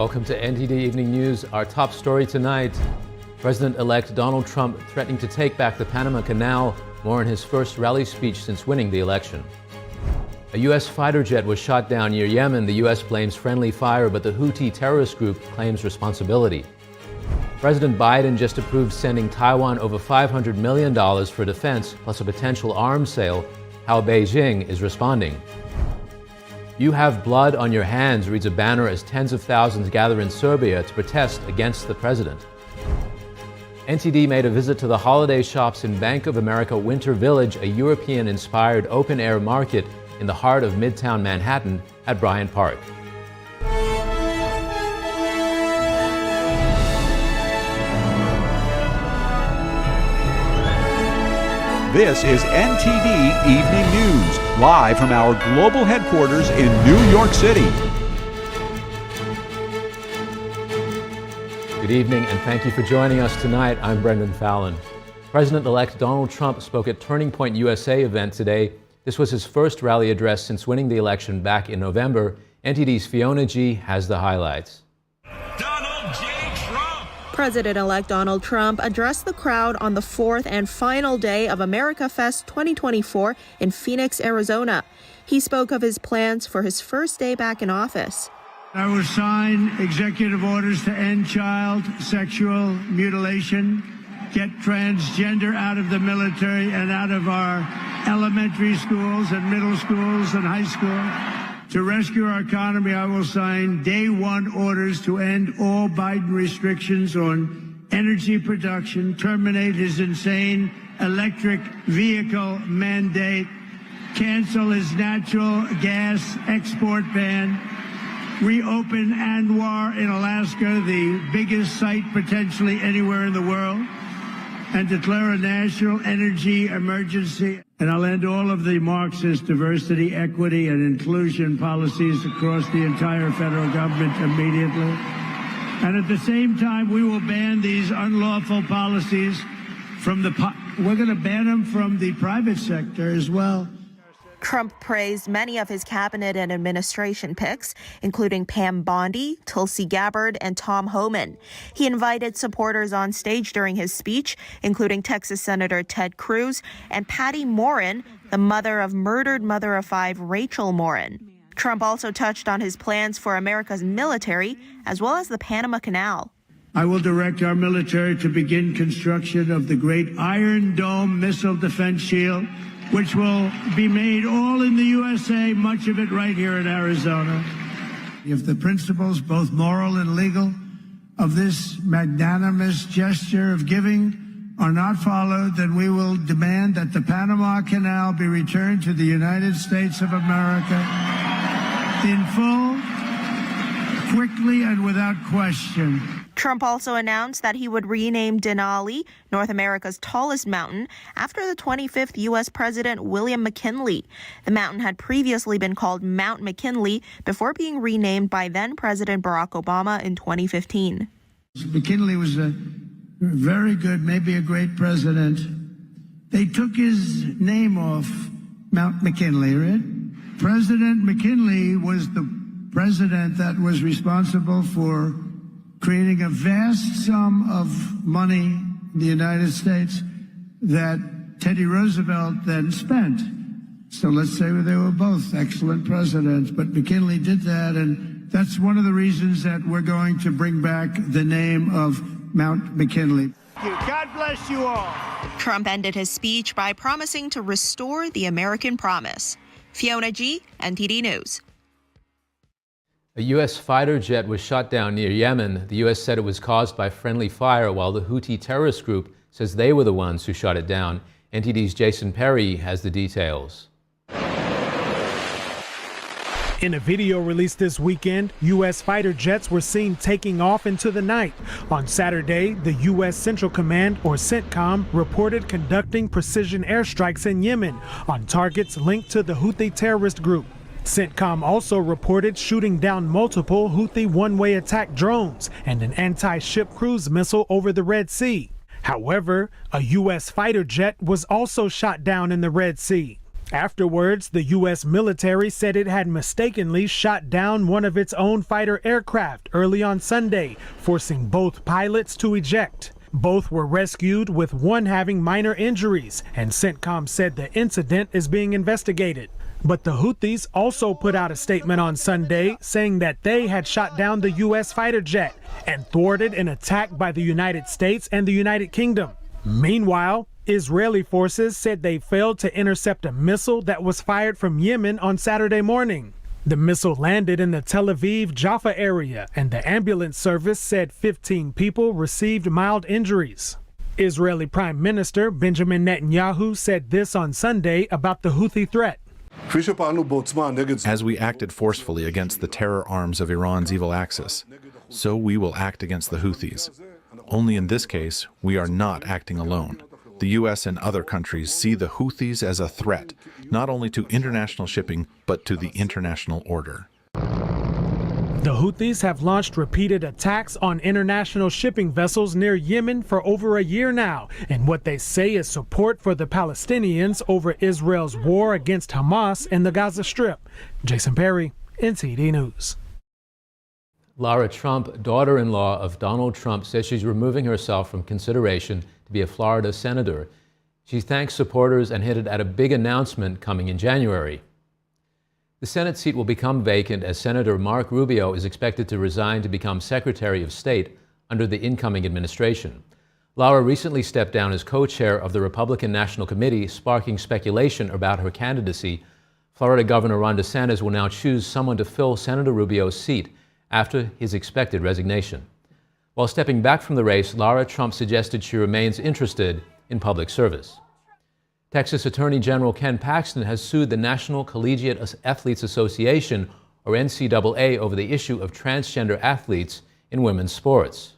Welcome to NTD Evening News. Our top story tonight, President-elect Donald Trump threatening to take back the Panama Canal, more in his first rally speech since winning the election. A U.S. fighter jet was shot down near Yemen. The U.S. blames friendly fire, but the Houthi terrorist group claims responsibility. President Biden just approved sending Taiwan over $500 million for defense, plus a potential arms sale. How Beijing is responding. "You have blood on your hands," reads a banner as tens of thousands gather in Serbia to protest against the president. NTD made a visit to the holiday shops in Bank of America Winter Village, a European-inspired open-air market in the heart of Midtown Manhattan at Bryant Park. This is NTD Evening News, live from our global headquarters in New York City. Good evening, and thank you for joining us tonight. I'm Brendan Fallon. President-elect Donald Trump spoke at Turning Point USA event today. This was his first rally address since winning the election back in November. NTD's Fiona G. has the highlights. President-elect Donald Trump addressed the crowd on the fourth and final day of America Fest 2024 in Phoenix, Arizona. He spoke of his plans for his first day back in office. I will sign executive orders to end child sexual mutilation, get transgender out of the military and out of our elementary schools and middle schools and high school. To rescue our economy, I will sign day one orders to end all Biden restrictions on energy production, terminate his insane electric vehicle mandate, cancel his natural gas export ban, reopen Anwar in Alaska, the biggest site potentially anywhere in the world, and declare a national energy emergency. And I'll end all of the Marxist diversity, equity, and inclusion policies across the entire federal government immediately. And at the same time, we will ban these unlawful policies from we're going to ban them from the private sector as well. Trump praised many of his cabinet and administration picks, including Pam Bondi, Tulsi Gabbard, and Tom Homan. He invited supporters on stage during his speech, including Texas Senator Ted Cruz and Patty Morin, the murdered mother of five, Rachel Morin. Trump also touched on his plans for America's military, as well as the Panama Canal. I will direct our military to begin construction of the great Iron Dome missile defense shield, which will be made all in the USA, much of it right here in Arizona. If the principles, both moral and legal, of this magnanimous gesture of giving are not followed, then we will demand that the Panama Canal be returned to the United States of America in full, quickly, and without question. Trump also announced that he would rename Denali, North America's tallest mountain, after the 25th U.S. President William McKinley. The mountain had previously been called Mount McKinley before being renamed by then-President Barack Obama in 2015. McKinley was a very good, maybe a great president. They took his name off Mount McKinley, right? President McKinley was the president that was responsible for creating a vast sum of money in the United States that Teddy Roosevelt then spent. So let's say they were both excellent presidents, but McKinley did that, and that's one of the reasons that we're going to bring back the name of Mount McKinley. God bless you all. Trump ended his speech by promising to restore the American promise. Fiona G., NTD News. A U.S. fighter jet was shot down near Yemen. The U.S. said it was caused by friendly fire, while the Houthi terrorist group says they were the ones who shot it down. NTD's Jason Perry has the details. In a video released this weekend, U.S. fighter jets were seen taking off into the night. On Saturday, the U.S. Central Command, or CENTCOM, reported conducting precision airstrikes in Yemen on targets linked to the Houthi terrorist group. CENTCOM also reported shooting down multiple Houthi one-way attack drones and an anti-ship cruise missile over the Red Sea. However, a U.S. fighter jet was also shot down in the Red Sea. Afterwards, the U.S. military said it had mistakenly shot down one of its own fighter aircraft early on Sunday, forcing both pilots to eject. Both were rescued, with one having minor injuries, and CENTCOM said the incident is being investigated. But the Houthis also put out a statement on Sunday saying that they had shot down the U.S. fighter jet and thwarted an attack by the United States and the United Kingdom. Meanwhile, Israeli forces said they failed to intercept a missile that was fired from Yemen on Saturday morning. The missile landed in the Tel Aviv-Jaffa area, and the ambulance service said 15 people received mild injuries. Israeli Prime Minister Benjamin Netanyahu said this on Sunday about the Houthi threat. As we acted forcefully against the terror arms of Iran's evil axis, so we will act against the Houthis. Only in this case, we are not acting alone. The U.S. and other countries see the Houthis as a threat, not only to international shipping, but to the international order. The Houthis have launched repeated attacks on international shipping vessels near Yemen for over a year now, in what they say is support for the Palestinians over Israel's war against Hamas in the Gaza Strip. Jason Perry, NTD News. Lara Trump, daughter-in-law of Donald Trump, says she's removing herself from consideration to be a Florida senator. She thanks supporters and hinted at a big announcement coming in January. The Senate seat will become vacant as Senator Marco Rubio is expected to resign to become Secretary of State under the incoming administration. Lara recently stepped down as co-chair of the Republican National Committee, sparking speculation about her candidacy. Florida Governor Ron DeSantis will now choose someone to fill Senator Rubio's seat after his expected resignation. While stepping back from the race, Lara Trump suggested she remains interested in public service. Texas Attorney General Ken Paxton has sued the National Collegiate Athletes Association, or NCAA, over the issue of transgender athletes in women's sports.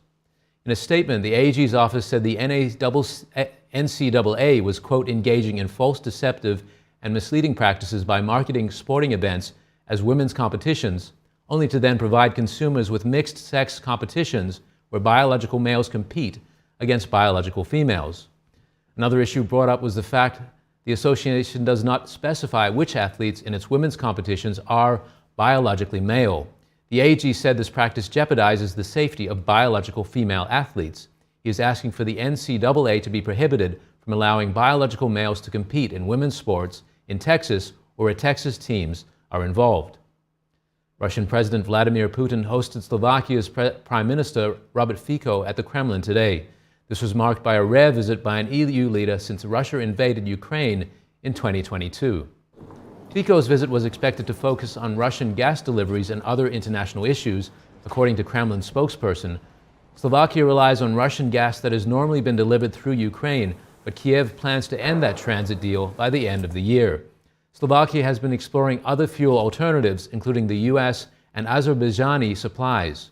In a statement, the AG's office said the NCAA was, quote, engaging in false, deceptive, and misleading practices by marketing sporting events as women's competitions, only to then provide consumers with mixed-sex competitions where biological males compete against biological females. Another issue brought up was the fact the association does not specify which athletes in its women's competitions are biologically male. The AG said this practice jeopardizes the safety of biological female athletes. He is asking for the NCAA to be prohibited from allowing biological males to compete in women's sports in Texas or where Texas teams are involved. Russian President Vladimir Putin hosted Slovakia's Prime Minister Robert Fico at the Kremlin today. This was marked by a rare visit by an EU leader since Russia invaded Ukraine in 2022. Fico's visit was expected to focus on Russian gas deliveries and other international issues, according to Kremlin spokesperson. Slovakia relies on Russian gas that has normally been delivered through Ukraine, but Kiev plans to end that transit deal by the end of the year. Slovakia has been exploring other fuel alternatives, including the U.S. and Azerbaijani supplies.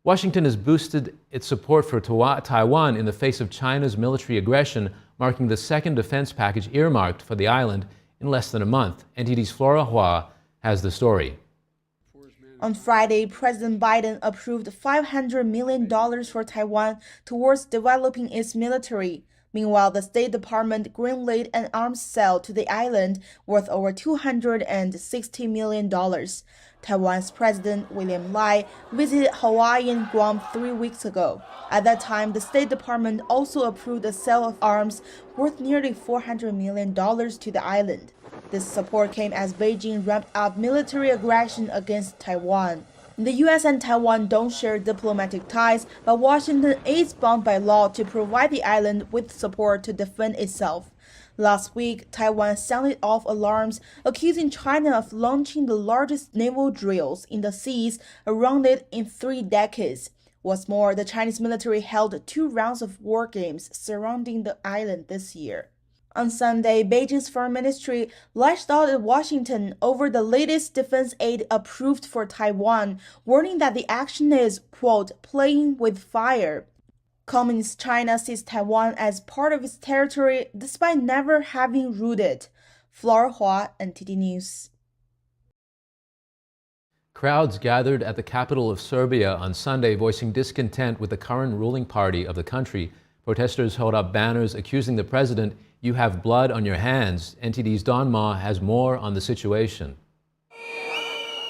Washington has boosted its support for Taiwan in the face of China's military aggression, marking the second defense package earmarked for the island in less than a month. NTD's Flora Hua has the story. On Friday, President Biden approved $500 million for Taiwan towards developing its military. Meanwhile, the State Department greenlit an arms sale to the island worth over $260 million. Taiwan's President William Lai visited Hawaii and Guam 3 weeks ago. At that time, the State Department also approved a sale of arms worth nearly $400 million to the island. This support came as Beijing ramped up military aggression against Taiwan. The U.S. and Taiwan don't share diplomatic ties, but Washington is bound by law to provide the island with support to defend itself. Last week, Taiwan sounded off alarms, accusing China of launching the largest naval drills in the seas around it in 3 decades. What's more, the Chinese military held 2 rounds of war games surrounding the island this year. On Sunday, Beijing's foreign ministry lashed out at Washington over the latest defense aid approved for Taiwan, warning that the action is, quote, playing with fire. Communist China sees Taiwan as part of its territory despite never having ruled it. Flora Hua, NTD News. Crowds gathered at the capital of Serbia on Sunday voicing discontent with the current ruling party of the country, Protesters held up banners accusing the president, "You have blood on your hands." NTD's Don Ma has more on the situation.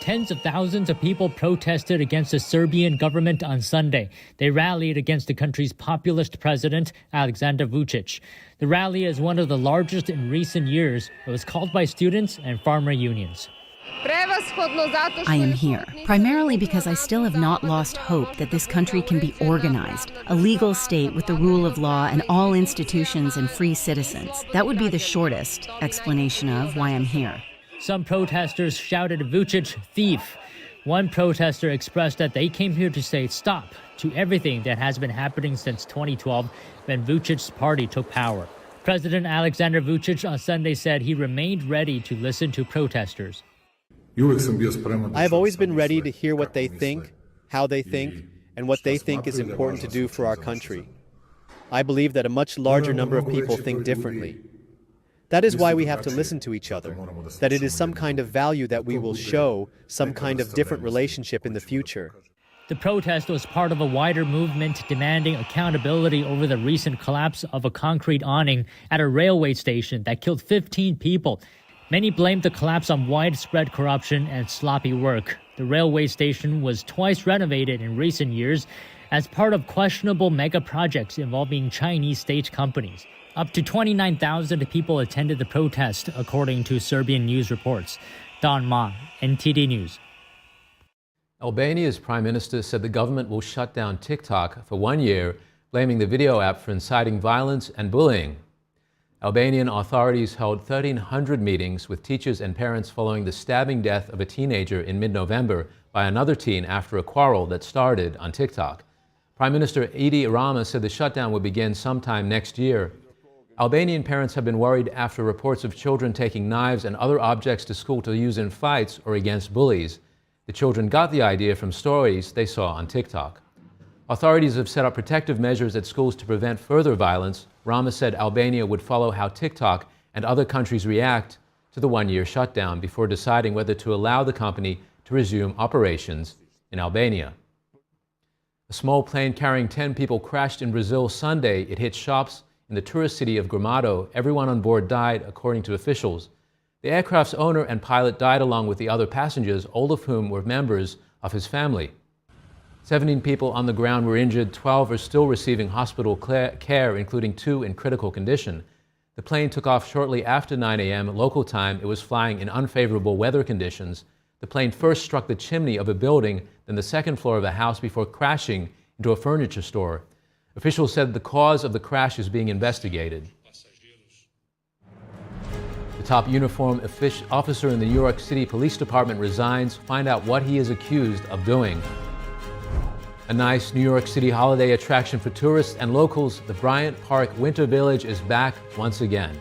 Tens of thousands of people protested against the Serbian government on Sunday. They rallied against the country's populist president, Alexander Vučić. The rally is one of the largest in recent years. It was called by students and farmer unions. I am here, primarily because I still have not lost hope that this country can be organized, a legal state with the rule of law and all institutions and free citizens. That would be the shortest explanation of why I'm here. Some protesters shouted Vučić thief. One protester expressed that they came here to say stop to everything that has been happening since 2012 when Vučić's party took power. President Alexander Vučić on Sunday said he remained ready to listen to protesters. I have always been ready to hear what they think, how they think, and what they think is important to do for our country. I believe that a much larger number of people think differently. That is why we have to listen to each other, that it is some kind of value that we will show, some kind of different relationship in the future. The protest was part of a wider movement demanding accountability over the recent collapse of a concrete awning at a railway station that killed 15 people. Many blamed the collapse on widespread corruption and sloppy work. The railway station was twice renovated in recent years as part of questionable mega projects involving Chinese state companies. Up to 29,000 people attended the protest, according to Serbian news reports. Don Ma, NTD News. Albania's prime minister said the government will shut down TikTok for 1 year, blaming the video app for inciting violence and bullying. Albanian authorities held 1,300 meetings with teachers and parents following the stabbing death of a teenager in mid-November by another teen after a quarrel that started on TikTok. Prime Minister Edi Rama said the shutdown would begin sometime next year. Albanian parents have been worried after reports of children taking knives and other objects to school to use in fights or against bullies. The children got the idea from stories they saw on TikTok. Authorities have set up protective measures at schools to prevent further violence. Rama said Albania would follow how TikTok and other countries react to the one-year shutdown before deciding whether to allow the company to resume operations in Albania. A small plane carrying 10 people crashed in Brazil Sunday. It hit shops in the tourist city of Gramado. Everyone on board died, according to officials. The aircraft's owner and pilot died along with the other passengers, all of whom were members of his family. 17 people on the ground were injured. 12 are still receiving hospital care, including 2 in critical condition. The plane took off shortly after 9 a.m. local time. It was flying in unfavorable weather conditions. The plane first struck the chimney of a building, then the second floor of a house before crashing into a furniture store. Officials said the cause of the crash is being investigated. The top uniformed officer in the New York City Police Department resigns. Find out what he is accused of doing. A nice New York City holiday attraction for tourists and locals, the Bryant Park Winter Village is back once again.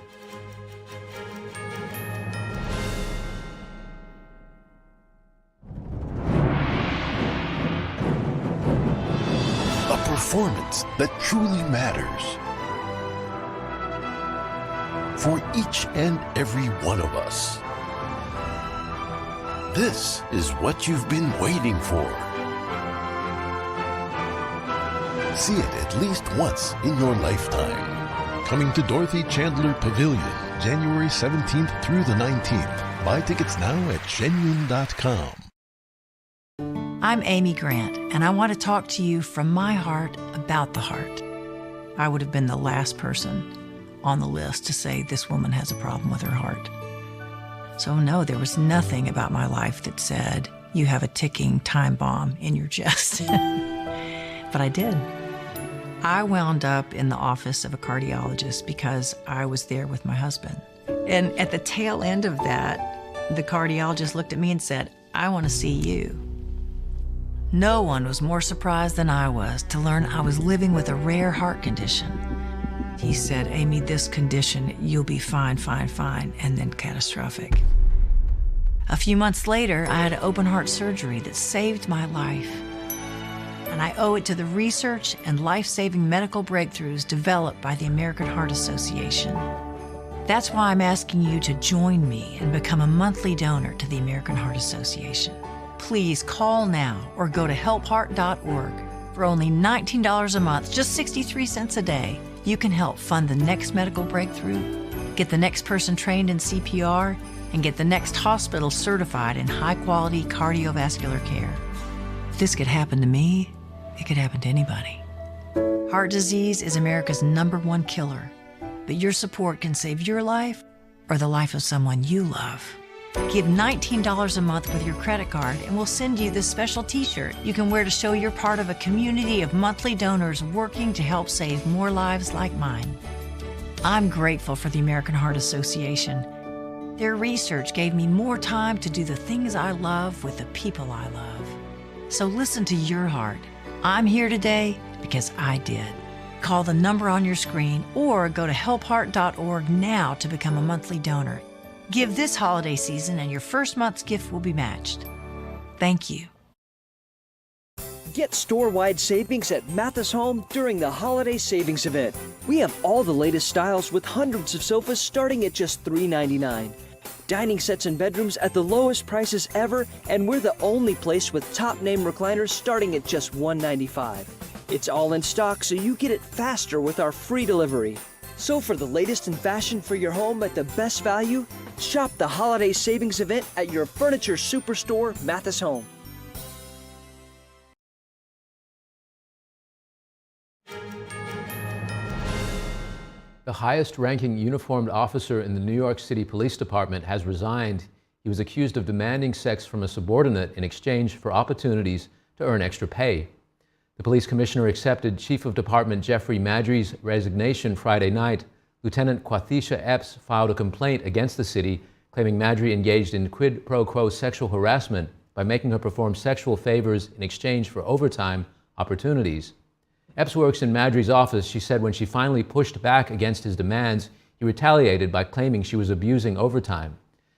A performance that truly matters. For each and every one of us. This is what you've been waiting for. See it at least once in your lifetime. Coming to Dorothy Chandler Pavilion, January 17th through the 19th. Buy tickets now at genuine.com. I'm Amy Grant, and I want to talk to you from my heart about the heart. I would have been the last person on the list to say this woman has a problem with her heart. So no, there was nothing about my life that said, you have a ticking time bomb in your chest. But I did. I wound up in the office of a cardiologist because I was there with my husband. And at the tail end of that, the cardiologist looked at me and said, I want to see you. No one was more surprised than I was to learn I was living with a rare heart condition. He said, Amy, this condition, you'll be fine, and then catastrophic. A few months later, I had open heart surgery that saved my life. And I owe it to the research and life-saving medical breakthroughs developed by the American Heart Association. That's why I'm asking you to join me and become a monthly donor to the American Heart Association. Please call now or go to helpheart.org For only $19 a month, just 63 cents a day, you can help fund the next medical breakthrough, get the next person trained in CPR, and get the next hospital certified in high-quality cardiovascular care. If this could happen to me, it could happen to anybody. Heart disease is America's #1 killer, but your support can save your life or the life of someone you love. Give $19 a month with your credit card and we'll send you this special t-shirt you can wear to show you're part of a community of monthly donors working to help save more lives like mine. I'm grateful for the American Heart Association. Their research gave me more time to do the things I love with the people I love. So listen to your heart. I'm here today because I did. Call the number on your screen or go to helpheart.org now to become a monthly donor. Give this holiday season and your first month's gift will be matched. Thank you. Get store-wide savings at Mathis Home during the holiday savings event. We have all the latest styles with hundreds of sofas starting at just $3.99. Dining sets and bedrooms at the lowest prices ever, and we're the only place with top-name recliners starting at just $195. It's all in stock, so you get it faster with our free delivery. So for the latest in fashion for your home at the best value, shop the holiday savings event at your furniture superstore, Mathis Home. The highest-ranking uniformed officer in the New York City Police Department has resigned. He was accused of demanding sex from a subordinate in exchange for opportunities to earn extra pay. The police commissioner accepted Chief of Department Jeffrey Madry's resignation Friday night. Lieutenant Quathisha Epps filed a complaint against the city, claiming Madry engaged in quid pro quo sexual harassment by making her perform sexual favors in exchange for overtime opportunities. Epps works in Madry's office. She said when she finally pushed back against his demands, he retaliated by claiming she was abusing overtime.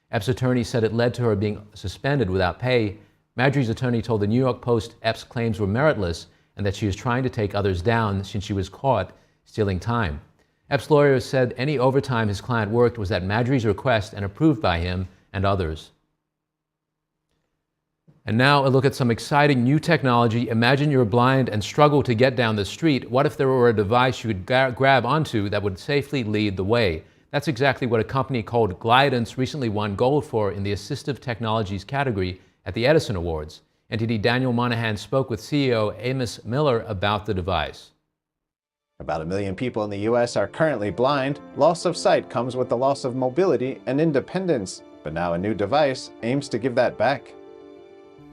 Epps' attorney said it led to her being suspended without pay. Madry's attorney told the New York Post Epps' claims were meritless and that she is trying to take others down since she was caught stealing time. Epps' lawyer said any overtime his client worked was at Madry's request and approved by him and others. And now a look at some exciting new technology. Imagine you're blind and struggle to get down the street. What if there were a device you could grab onto that would safely lead the way? That's exactly what a company called Glidance recently won gold for in the assistive technologies category at the Edison Awards. NTD Daniel Monahan spoke with CEO Amos Miller about the device. About 1 million people in the U.S. are currently blind. Loss of sight comes with the loss of mobility and independence, but now a new device aims to give that back.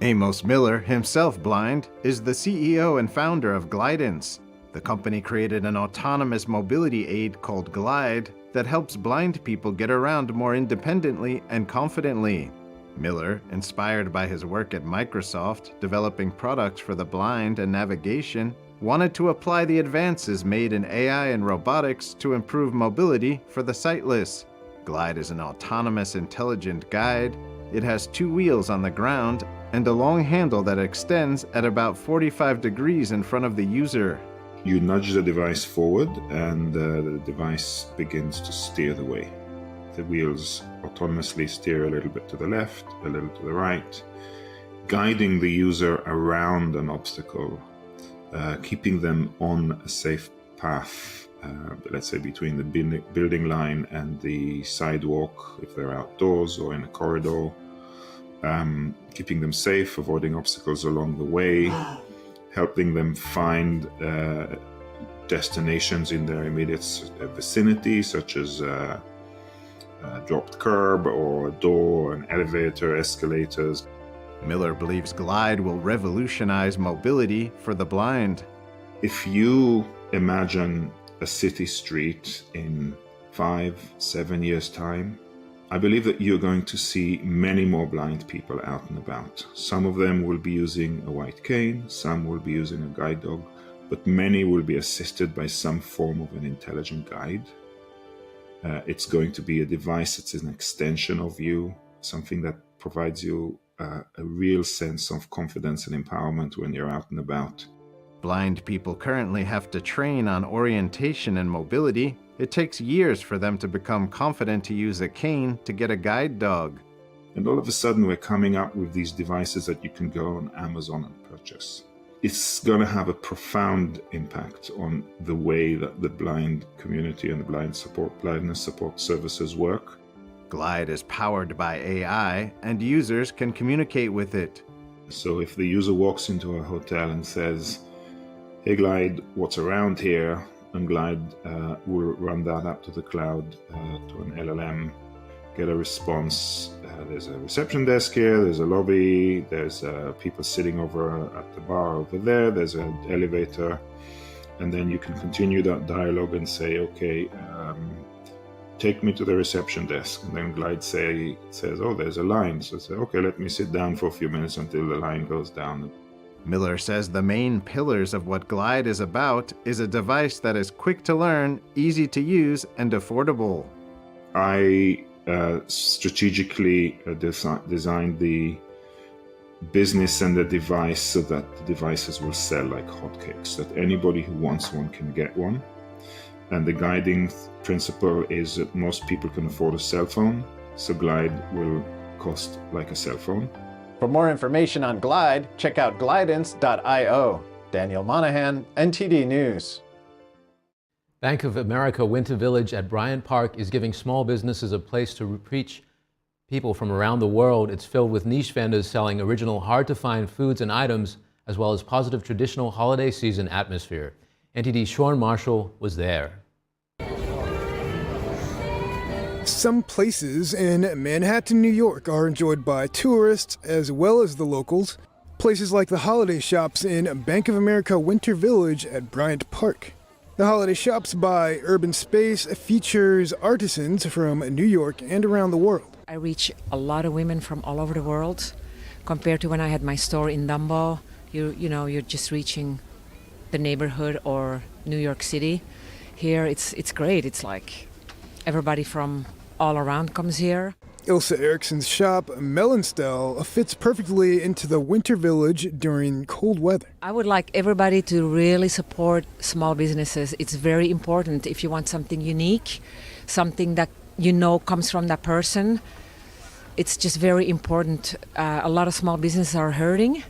Amos Miller, himself blind, is the CEO and founder of Glidance. The company created an autonomous mobility aid called Glide that helps blind people get around more independently and confidently. Miller, inspired by his work at Microsoft, developing products for the blind and navigation, wanted to apply the advances made in AI and robotics to improve mobility for the sightless. Glide is an autonomous, intelligent guide. It has 2 wheels on the ground and a long handle that extends at about 45 degrees in front of the user. You nudge the device forward and the device begins to steer the way. The wheels autonomously steer a little bit to the left, a little to the right, guiding the user around an obstacle, keeping them on a safe path, let's say between the building line and the sidewalk if they're outdoors or in a corridor, keeping them safe, avoiding obstacles along the way, helping them find destinations in their immediate vicinity, such as a dropped curb or a door, an elevator, escalators. Miller believes Glide will revolutionize mobility for the blind. If you imagine a city street in 5-7 years' time, I believe that you're going to see many more blind people out and about. Some of them will be using a white cane, some will be using a guide dog, but many will be assisted by some form of an intelligent guide. It's going to be a device that's an extension of you, something that provides you a real sense of confidence and empowerment when you're out and about. Blind people currently have to train on orientation and mobility. It takes years for them to become confident to use a cane to get a guide dog. And all of a sudden we're coming up with these devices that you can go on Amazon and purchase. it's going to have a profound impact on the way that the blind community and the blindness support services work. Glide is powered by AI, and users can communicate with it. So if the user walks into a hotel and says, "Hey Glide, what's around here?" and Glide will run that up to the cloud, to an LLM, get a response. There's a reception desk here, there's a lobby, there's people sitting over at the bar over there, there's an elevator, and then you can continue that dialogue and say, "Okay, take me to the reception desk." And then Glide says, "Oh, there's a line." So say, "Okay, let me sit down for a few minutes until the line goes down." Miller says the main pillars of what Glide is about is a device that is quick to learn, easy to use, and affordable. I strategically designed the business and the device so that the devices will sell like hotcakes, that anybody who wants one can get one. And the guiding principle is that most people can afford a cell phone, so Glide will cost like a cell phone. For more information on Glide, check out glidance.io. Daniel Monahan, NTD News. Bank of America Winter Village at Bryant Park is giving small businesses a place to reach people from around the world. It's filled with niche vendors selling original, hard-to-find foods and items, as well as positive traditional holiday season atmosphere. NTD's Sean Marshall was there. Some places in Manhattan, New York are enjoyed by tourists as well as the locals. Places like the holiday shops in Bank of America Winter Village at Bryant Park. The holiday shops by Urban Space features artisans from New York and around the world. I reach a lot of women from all over the world. Compared to when I had my store in Dumbo, you're just reaching the neighborhood or New York City. Here it's great. It's like everybody from all around comes here. Ilse Eriksson's shop, Melonstel, fits perfectly into the Winter Village during cold weather. I would like everybody to really support small businesses. It's very important if you want something unique, something that comes from that person. It's just very important. A lot of small businesses are hurting.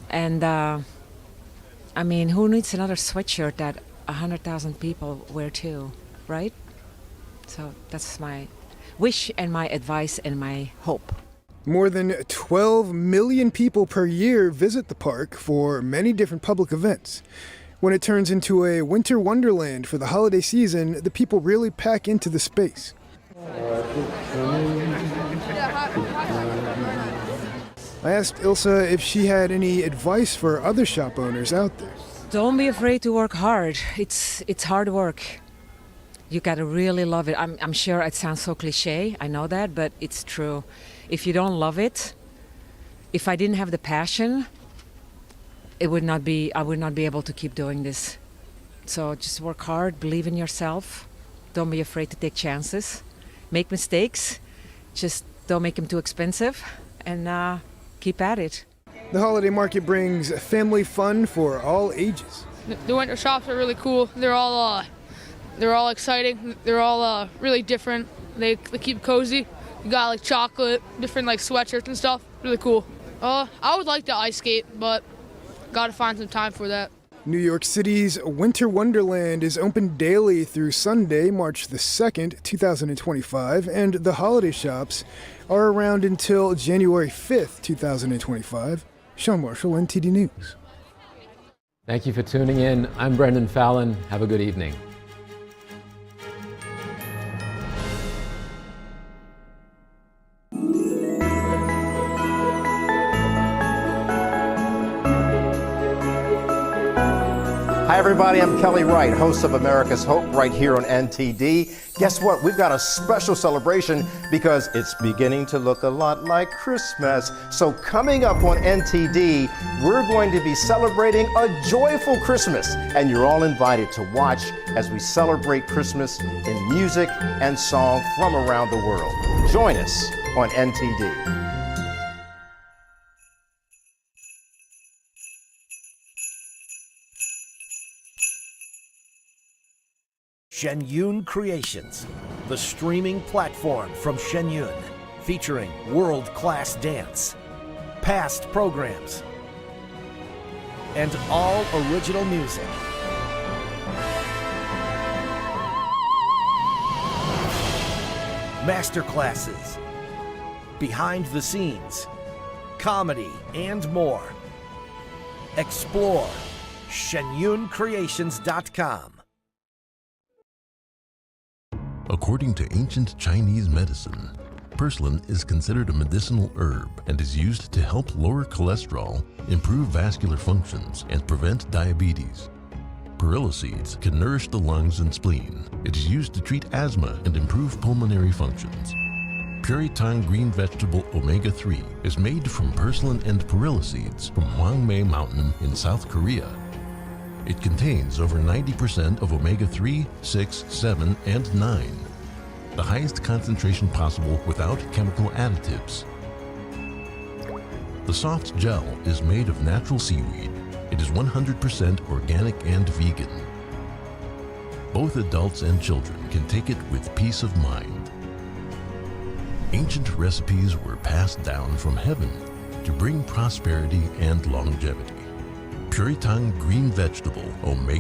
And who needs another sweatshirt that 100,000 people wear too, right? So that's my wish and my advice and my hope. More than 12 million people per year visit the park for many different public events. When it turns into a winter wonderland for the holiday season, the people really pack into the space. I asked Ilse if she had any advice for other shop owners out there. Don't be afraid to work hard. It's hard work. You gotta really love it. I'm sure it sounds so cliche, I know that, but it's true. If you don't love it, if I didn't have the passion, I would not be able to keep doing this. So just work hard, believe in yourself. Don't be afraid to take chances. Make mistakes, just don't make them too expensive, and keep at it. The holiday market brings family fun for all ages. The winter shops are really cool. They're all exciting. They're all really different. They keep cozy. You got like chocolate, different like sweatshirts and stuff. Really cool. I would like to ice skate, but gotta find some time for that. New York City's Winter Wonderland is open daily through Sunday, March the 2nd, 2025, and the holiday shops are around until January 5th, 2025. Sean Marshall, NTD News. Thank you for tuning in. I'm Brendan Fallon. Have a good evening. Hi everybody, I'm Kelly Wright, host of America's Hope right here on NTD. Guess what? We've got a special celebration because it's beginning to look a lot like Christmas. So coming up on NTD, we're going to be celebrating a joyful Christmas, and you're all invited to watch as we celebrate Christmas in music and song from around the world. Join us on NTD. Shenyun Creations, the streaming platform from Shenyun, featuring world-class dance, past programs, and all original music. Masterclasses, behind the scenes, comedy, and more. Explore shenyuncreations.com. According to ancient Chinese medicine, purslane is considered a medicinal herb and is used to help lower cholesterol, improve vascular functions, and prevent diabetes. Perilla seeds can nourish the lungs and spleen. It is used to treat asthma and improve pulmonary functions. Puritang green vegetable omega-3 is made from purslane and perilla seeds from Hwangmae Mountain in South Korea. It contains over 90% of omega-3, 6, 7, and 9, the highest concentration possible without chemical additives. The soft gel is made of natural seaweed. It is 100% organic and vegan. Both adults and children can take it with peace of mind. Ancient recipes were passed down from heaven to bring prosperity and longevity. Puritang green vegetable omega